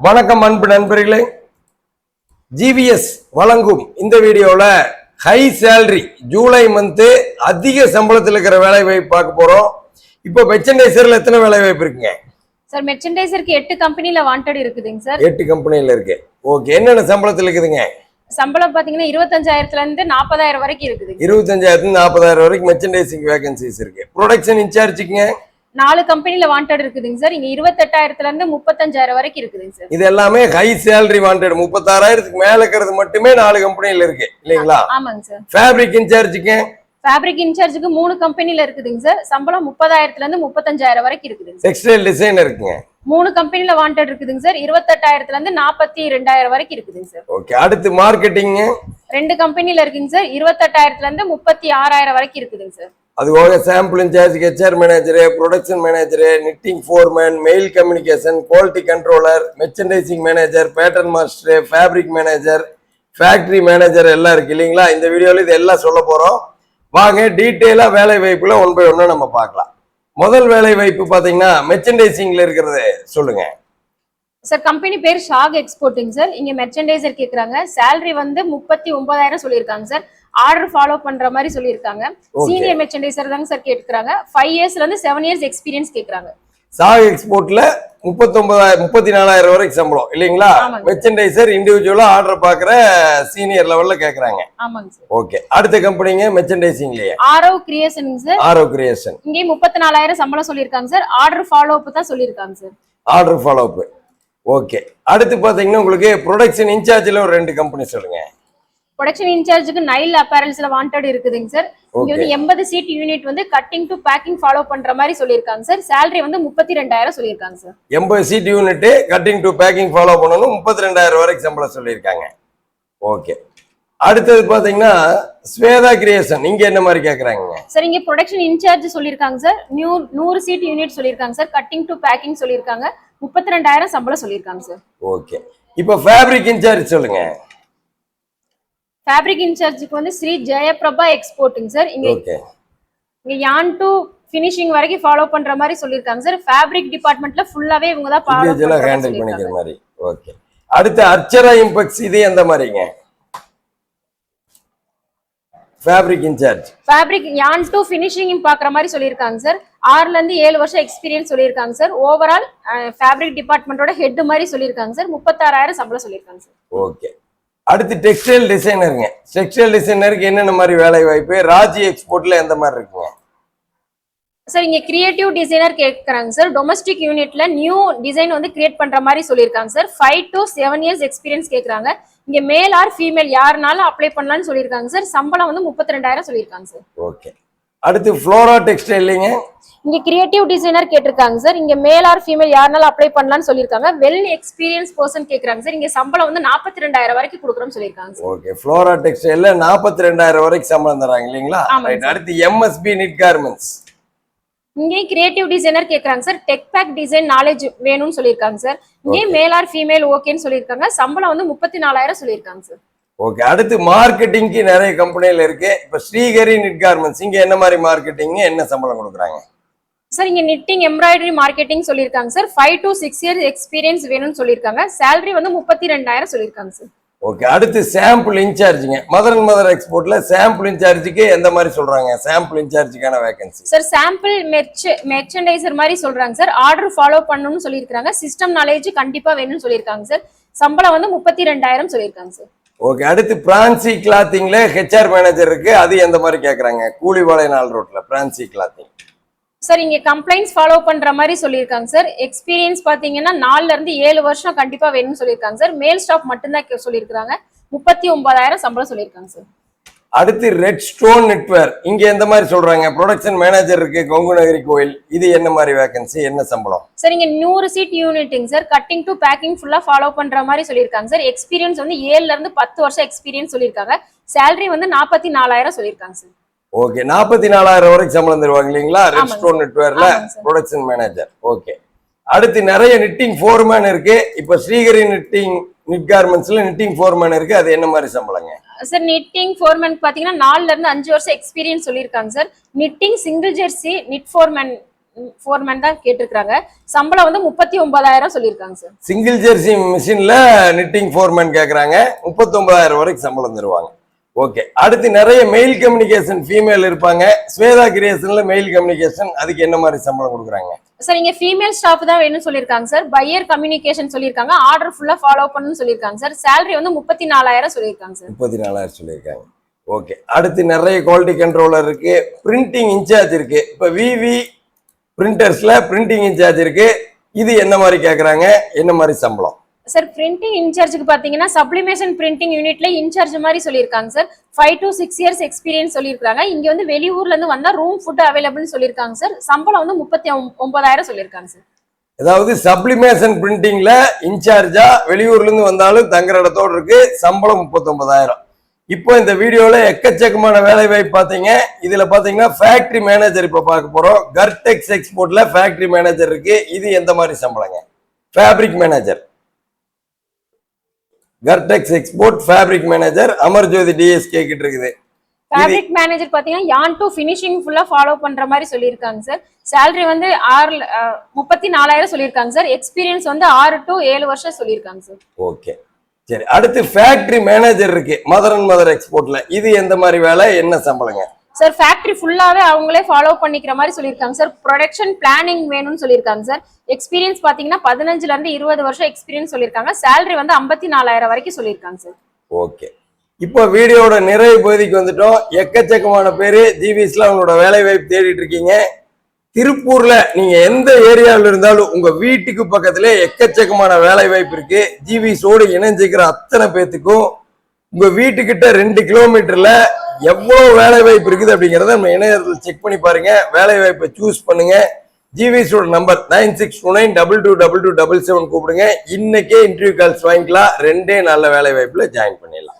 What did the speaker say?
வணக்கம் அன்பு நண்பர்களே, ஜிவிஎஸ் வழங்கும் இந்த வீடியோல ஹை சேலரி ஜூலை மந்த் அதிக சம்பளத்தில் இருக்கிற வேலை வாய்ப்பு பார்க்க போறோம். இப்போ மெர்ச்சன்டைசர்ல எத்தனை வேலை வாய்ப்பு இருக்குங்க சார்? மெர்ச்சன்டைசருக்கு 8 கம்பெனில வாண்டட் இருக்குதுங்க சார். 8 கம்பெனில இருக்கு. ஓகே, என்னென்ன சம்பளத்தில் இருக்குதுங்க? சம்பளம் பாத்தீங்கன்னா 25,000ல இருந்து 40,000 வரைக்கும் இருக்குது. 25,000 40,000 வரைக்கும் மெர்ச்சன்டைசிங் வேகன்சிஸ் இருக்கு. ப்ரொடக்ஷன் இன்சார்ஜுங்க 4 கம்பெனில வாண்டட் இருக்குதுங்க சார். இங்க 28,000ல இருந்து 35,000 வரைக்கும் இருக்குதுங்க சார். இது எல்லாமே ஹை சேலரி வாண்டட். 36,000க்கு மேல இருக்கிறது மட்டுமே 4 கம்பெனில இருக்கு இல்லீங்களா? ஆமாங்க சார். ஃபேப்ரிக் இன்சார்ஜுங்க ஃபேப்ரிக் இன்சார்ஜுக்கு 3 கம்பெனில இருக்குதுங்க சார். சம்பளம் 30,000ல இருந்து 35,000 வரைக்கும் இருக்குதுங்க சார். டெக்ஸ்டைல் டிசைனர் இருக்குங்க. 3 கம்பெனில வாண்டட் இருக்குதுங்க சார். 28,000ல இருந்து 42,000 வரைக்கும் இருக்குதுங்க சார். ஓகே, அடுத்து மார்க்கெட்டிங் 2 கம்பெனில இருக்குங்க சார். 28,000ல இருந்து 36,000 வரைக்கும் இருக்குதுங்க சார். அதுபோக sample incharge, HR manager, production manager, knitting foreman, mail communication, quality controller, merchandising manager, pattern master, fabric manager, factory manager எல்லாம் இருக்கு இல்லைங்களா? இந்த வீடியோவில் இது எல்லாம் சொல்ல போகிறோம். வாங்க டீட்டெயிலாக வேலை வாய்ப்புல ஒன் பை ஒன்று நம்ம பார்க்கலாம். முதல் வேலை வாய்ப்பு பார்த்தீங்கன்னா மெர்ச்சன்டைசிங்ல இருக்கிறது சொல்லுங்க சார். கம்பெனி பேர் ஷாக் எக்ஸ்போர்ட்டிங் சார். இங்க மெர்ச்சன்டைசர் கேக்குறாங்க. சேலரி வந்து 39,000 சொல்லியிருக்காங்க சார். ஆர்டர் ஃபாலோ பண்ற மாதிரி சொல்லியிருக்காங்க. சீனியர் மெர்ச்சன்டைசர் தாங்க சார் கேட்கறாங்க. 5 இயர்ஸ்ல இருந்து 7 இயர்ஸ் எக்ஸ்பீரியன்ஸ் கேக்குறாங்க. ஷாக் எக்ஸ்போர்ட்ல 34,000 வரைக்கும் சம்பளம் இல்லைங்களா? மெர்ச்சன்டைசர் இண்டிவிஜுவலா ஆர்டர் பாக்குற சீனியர் லெவல்ல கேக்குறாங்க. ஆமாங்க சார். ஓகே, அடுத்த கம்பெனிங்க மெர்ச்சன்டைசிங்லயே Aarav creation sir. Aarav creation இங்கே 34,000 சம்பளம் சொல்லியிருக்காங்க சார். ஆர்டர் ஃபாலோ அப் தான் சொல்லியிருக்காங்க sir. Order follow up. Okay, அடுத்து பாத்தீங்கன்னா உங்களுக்கு ப்ரொடக்ஷன் இன்சார்ஜ்ல ஒரு 2 கம்பெனி சொல்லுங்க. ப்ரொடக்ஷன் இன்சார்ஜுக்கு நைல் அப்பேரல்ஸ்ல வாண்டட் இருக்குதுங்க சார். இங்க வந்து 80 சீட் யூனிட் வந்து கட்டிங் டு பேக்கிங் ஃபாலோ பண்ற மாதிரி சொல்லியிருக்காங்க சார். சேலரி வந்து 32,000 சொல்லியிருக்காங்க sir. 80 seat unit cutting to packing follow பண்ணணும். 32,000 வரைக்கும் சம்பளம் சொல்லியிருக்காங்க. ஓகே, அடுத்தது பாத்தீங்கன்னா ஸ்வேதா கிரியேஷன், இங்க என்ன மாதிரி கேக்குறாங்க சார்? இங்க ப்ரொடக்ஷன் இன்சார்ஜ் சொல்லியிருக்காங்க சார். 100 சீட் யூனிட் சொல்லியிருக்காங்க சார். கட்டிங் டு பேக்கிங் சொல்லியிருக்காங்க. 32,000 சம்பளம் சொல்லியிருக்காங்க சார். ஓகே, இப்போ ஃபேப்ரிக் இன்சார்ஜ் சொல்லுங்க. ஃபேப்ரிக் இன்சார்ஜுக்கு வந்து ஸ்ரீ ஜெயபிரபா எக்ஸ்போர்ட்டிங் சார். இங்க யான் டு ஃபினிஷிங் வரைக்கும் ஃபாலோ பண்ற மாதிரி சொல்லியிருக்காங்க சார். ஃபேப்ரிக் டிபார்ட்மெண்ட்ல ஃபுல்லாவே இவங்க தான் ஹேண்டில் பண்ணிக்கிற மாதிரி. ஓகே, அடுத்து அர்ச்சரா இம்பெக்ஸ், இது எந்த மாதிரிங்க? ஃபேப்ரிக் இன்சார்ஜ் ஃபேப்ரிக் யான் டு ஃபினிஷிங் பாக்குற மாதிரி சொல்லியிருக்காங்க சார். 6ல இருந்து 7 வருஷம் எக்ஸ்பீரியன்ஸ் சொல்லியிருக்காங்க சார். ஓவரால் ஃபேப்ரிக் டிபார்ட்மெண்டோட ஹெட் மாதிரி சொல்லியிருக்காங்க சார். 36,000 சம்பளம் சொல்லியிருக்காங்க சார். ஓகே, அடுத்து டெக்ஸ்டைல் டிசைனருங்க. டெக்ஸ்டைல் டிசைனருக்கு என்னென்ன மாதிரி வேலை வாய்ப்பு? ராஜி எக்ஸ்போர்ட்ல எந்த மாதிரி இருக்குங்க சார்? இங்க கிரியேட்டிவ் டிசைனர் கேட்கறாங்க சார். டொமஸ்டிக் யூனிட்ல நியூ டிசைன் வந்து கிரியேட் பண்ற மாதிரி சொல்லியிருக்காங்க சார். 5 to 7 இயர்ஸ் எக்ஸ்பீரியன்ஸ் கேட்கறாங்க. இங்க மேல் ஆர் ஃபீமேல் யாருனாலும் அப்ளை பண்ணலாம்னு சொல்லியிருக்காங்க சார். சம்பளம் வந்து 32,000 சொல்லியிருக்காங்க சார். ஓகே, அடுத்து ஃப்ளோரா டெக்ஸ்டைலிங்க. இங்க கிரியேட்டிவ் டிசைனர் கேட்டிருக்காங்க சார். இங்க மேல் ஆர் ஃபீமேல் யாருனாலும் அப்ளை பண்ணலாம்னு சொல்லியிருக்காங்க. வெல் எக்ஸ்பீரியன்ஸ் பர்சன் கேட்கறாங்க சார். இங்க சம்பளம் வந்து 42,000 வரைக்கும் கொடுக்குறோம்னு சொல்லியிருக்காங்க சார். ஓகே, ஃப்ளோரா டெக்ஸ்டைல்ல 42,000 வரைக்கும் சம்பளம் தராங்க இல்லீங்களா? ரைட், அடுத்து எம்எஸ்பி நிட் கார்மெண்ட்ஸ். இங்கே கிரியேட்டிவ் டிசைனர் கேட்கறாங்க sir. Tech pack design knowledge வேணும்னு சொல்லியிருக்காங்க சார். இங்கே மேல் ஆர் ஃபீமேல் ஓகேன்னு சொல்லியிருக்காங்க. சம்பளம் வந்து 34,000 சொல்லியிருக்காங்க சார். ஓகே, அடுத்து மார்க்கெட்டிங்க்கு நிறைய கம்பெனில இருக்கு. இப்ப ஸ்ரீஹரி நிட் கார்மெண்ட்ஸ், இங்க என்ன மாதிரி மார்க்கெட்டிங், என்ன சம்பளம் கொடுக்குறாங்க சார்? இங்க நிட்டிங் எம்ப்ராய்டரி மார்க்கெட்டிங் சொல்லியிருக்காங்க சார். 5 to 6 இயர்ஸ் எக்ஸ்பீரியன்ஸ் வேணும்னு சொல்லியிருக்காங்க. சேலரி வந்து 32,000 சொல்லியிருக்காங்க சார். ஓகே, அடுத்து சாம்பிள் இன்சார்ஜுங்க. மதர் எக்ஸ்போர்ட்ல சாம்பிள் இன்சார்ஜுக்கு எந்த மாதிரி சொல்றாங்க? சாம்பிள் இன்சார்ஜுக்கான வேகன்சி சார் சாம்பிள் மெர்ச்சன்டைசர் மாதிரி சொல்றாங்க சார். ஆர்டர் ஃபாலோ பண்ணணும்னு சொல்லியிருக்காங்க. சிஸ்டம் நாலேஜ் கண்டிப்பா வேணும்னு சொல்லியிருக்காங்க சார். சம்பளம் வந்து 32,000 சொல்லியிருக்காங்க சார். ஓகே, அடுத்து பிரான்சி கிளாத்திங்ல ஹெச்ஆர் மேனேஜர் இருக்கு. அது எந்த மாதிரி கேக்குறாங்க? கூலிவாளையநாள் ரோட்ல பிரான்சி கிளாத்திங் சார். இங்க கம்ப்ளைண்ட்ஸ் ஃபாலோ பண்ற மாதிரி சொல்லியிருக்காங்க சார். எக்ஸ்பீரியன்ஸ் பாத்தீங்கன்னா 4ல இருந்து 7 வருஷம் கண்டிப்பா வேணும்னு சொல்லியிருக்காங்க சார். மேல் ஸ்டாஃப் மட்டும்தான் சொல்லியிருக்காங்க. 39,000 சம்பளம் சொல்லியிருக்காங்க சார். அடுத்து ரெட் ஸ்டோன் நெட்வேர், இங்க எந்த மாதிரி சொல்றாங்க? ப்ரொடக்ஷன் மேனேஜர் இருக்கு, கொங்கு நகரி கோயில். இது என்ன மாதிரி வேகன்சி, என்ன சம்பளம்? சார் இங்க 100 சீட் யூனிட்டுங்க சார். கட்டிங் டு பேக்கிங் ஃபுல்லா ஃபாலோ பண்ற மாதிரி சொல்லியிருக்காங்க சார். எக்ஸ்பீரியன்ஸ் வந்து 7ல இருந்து 10 வருஷம் எக்ஸ்பீரியன்ஸ் சொல்லியிருக்காங்க. சேலரி வந்து 44,000 சொல்லியிருக்காங்க சார். ஓகே, 44,000 வரைக்கும் சம்பளம் தருவாங்க இல்லீங்களா? ரெட் ஸ்டோன் நெட்வேர்ல ப்ரொடக்ஷன் மேனேஜர். ஓகே, அடுத்து நிறைய நிட்டிங் ஃபோர்மேன் இருக்கு. இப்ப ஸ்ரீஹரி நிட் கார்மெண்ட்ஸ்ல நிட்டிங் ஃபோர்மேன் இருக்கு. அது என்ன மாதிரி சம்பளங்க சார்? நிட்டிங் ஃபோர்மேன் பாத்தீங்கன்னா 4ல இருந்து 5 வருஷம் எக்ஸ்பீரியன்ஸ் சொல்லியிருக்காங்க sir. Knitting single jersey knit foreman foreman தான் கேட்டிருக்காங்க. சம்பளம் வந்து 39,000 சொல்லியிருக்காங்க சார். சிங்கிள் ஜெர்சி மிஷின்ல நிட்டிங் ஃபோர்மேன் கேக்குறாங்க, 39,000 வரைக்கும் சம்பளம் தருவாங்க. ஓகே, அடுத்து நிறைய மெயில் கம்யூனிகேஷன் ஃபீமேல் இருப்பாங்க. ஸ்வேதா கிரியேஷன்ல மெயில் கம்யூனிகேஷன், அதுக்கு என்ன மாதிரி சம்பளம் கொடுக்குறாங்க? சார் இங்க ஃபீமேல் ஸ்டாஃப் தான் வேணும்னு சொல்லியிருக்காங்க சார். பையர் கம்யூனிகேஷன் சொல்லியிருக்காங்க, ஆர்டர் ஃபுல்லா ஃபாலோ பண்ணணும்னு சொல்லியிருக்காங்க சார். சேலரி வந்து 34,000 சொல்லியிருக்காங்க சார். 34,000 சொல்லியிருக்காங்க. ஓகே, அடுத்து நிறைய குவாலிட்டி கண்ட்ரோலர் இருக்கு, பிரிண்டிங் இன்சார்ஜ் இருக்கு. இப்போ விவி பிரிண்டர்ஸ்ல பிரிண்டிங் இன்சார்ஜ் இருக்கு. இது என்ன மாதிரி கேக்குறாங்க, என்ன மாதிரி சம்பளம்? சார் பிரிண்டிங் இன்சார்ஜுக்கு பாத்தீங்கன்னா சப்ளிமேஷன் பிரிண்டிங் யூனிட்ல இன்சார்ஜ் மாதிரி சொல்லியிருக்காங்க சார். 5 to 6 years எக்ஸ்பீரியன்ஸ் சொல்லியிருக்காங்க. இங்க வந்து வெளியூர்ல இருந்து வந்தா ரூம் ஃபுட் அவைலபிள்னு சொல்லியிருக்காங்க சார். சம்பளம் வந்து 39,000 சொல்லியிருக்காங்க சார். அதாவது சப்ளிமேஷன் பிரிண்டிங்ல இன்சார்ஜா வெளியூர்ல இருந்து வந்தாலும் தங்குற இடத்தோடு இருக்கு. சம்பளம் 39,000. இப்போ இந்த வீடியோல எக்கச்சக்கமான வேலை வாய்ப்பு பாத்தீங்க. இதுல பாத்தீங்கன்னா ஃபேக்டரி மேனேஜர் இப்ப பார்க்க போறோம். கர்டெக்ஸ் எக்ஸ்போர்ட்ல ஃபேக்டரி மேனேஜர் இருக்கு. இது எந்த மாதிரி சம்பளங்க? ஃபேப்ரிக் மேனேஜர், கர்டெக்ஸ் export fabric manager, Amarjothi TSK கிட்ட இருக்குது. ஃபேப்ரிக் மேனேஜர் பாத்தீங்கன்னா யான் டு ஃபினிஷிங் ஃபுல்லா ஃபாலோ பண்ற மாதிரி சொல்லியிருக்காங்க சார். சேலரி வந்து 34,000 சொல்லியிருக்காங்க சார். எக்ஸ்பீரியன்ஸ் வந்து 6 to 7 வருஷம் சொல்லியிருக்காங்க சார். ஓகே, சரி. அடுத்து ஃபேக்டரி மேனேஜர் இருக்கு மதர் அண்ட் மதர் எக்ஸ்போர்ட்ல. இது எந்த மாதிரி வேலை, என்ன சம்பளங்க? சார் ஃபேக்டரி ஃபுல்லாவே அவங்களே ஃபாலோ பண்ணிக்கிற மாதிரி சொல்லியிருக்காங்க சார். ப்ரொடக்ஷன் பிளானிங் வேணும்னு சொல்லியிருக்காங்க சார். எக்ஸ்பீரியன்ஸ் பாத்தீங்கன்னா 15 இருந்து 20 வருஷம் எக்ஸ்பீரியன்ஸ் சொல்லியிருக்காங்க. சேலரி வந்து 54,000 வரைக்கும் சொல்லியிருக்காங்க சார். ஓகே, இப்போ வீடியோட நிறைவு பகுதிக்கு வந்துட்டோம். எக்கச்சக்கமான பேரு ஜிவிஸ்ல அவங்களோட வேலை வாய்ப்பு தேடிட்டு இருக்கீங்க. திருப்பூர்ல நீங்க எந்த ஏரியாவில் இருந்தாலும் உங்க வீட்டுக்கு பக்கத்துல எக்கச்சக்கமான வேலை வாய்ப்பு இருக்கு. ஜிவிஸோடு இணைஞ்சிக்கிற அத்தனை பேத்துக்கும் உங்க வீட்டுக்கிட்ட 2 கிலோமீட்டர்ல எவ்வளவு வேலை வாய்ப்பு இருக்குது அப்படிங்கறத நம்ம இணையத்தில் செக் பண்ணி பாருங்க. வேலை வாய்ப்பை சூஸ் பண்ணுங்க. ஜிவிஸோட நம்பர் 9629222277 கூப்பிடுங்க. இன்னைக்கே இன்டர்வியூ கால்ஸ் வாங்கிக்கலாம். 2 நல்ல வேலை வாய்ப்புல ஜாயின் பண்ணிடலாம்.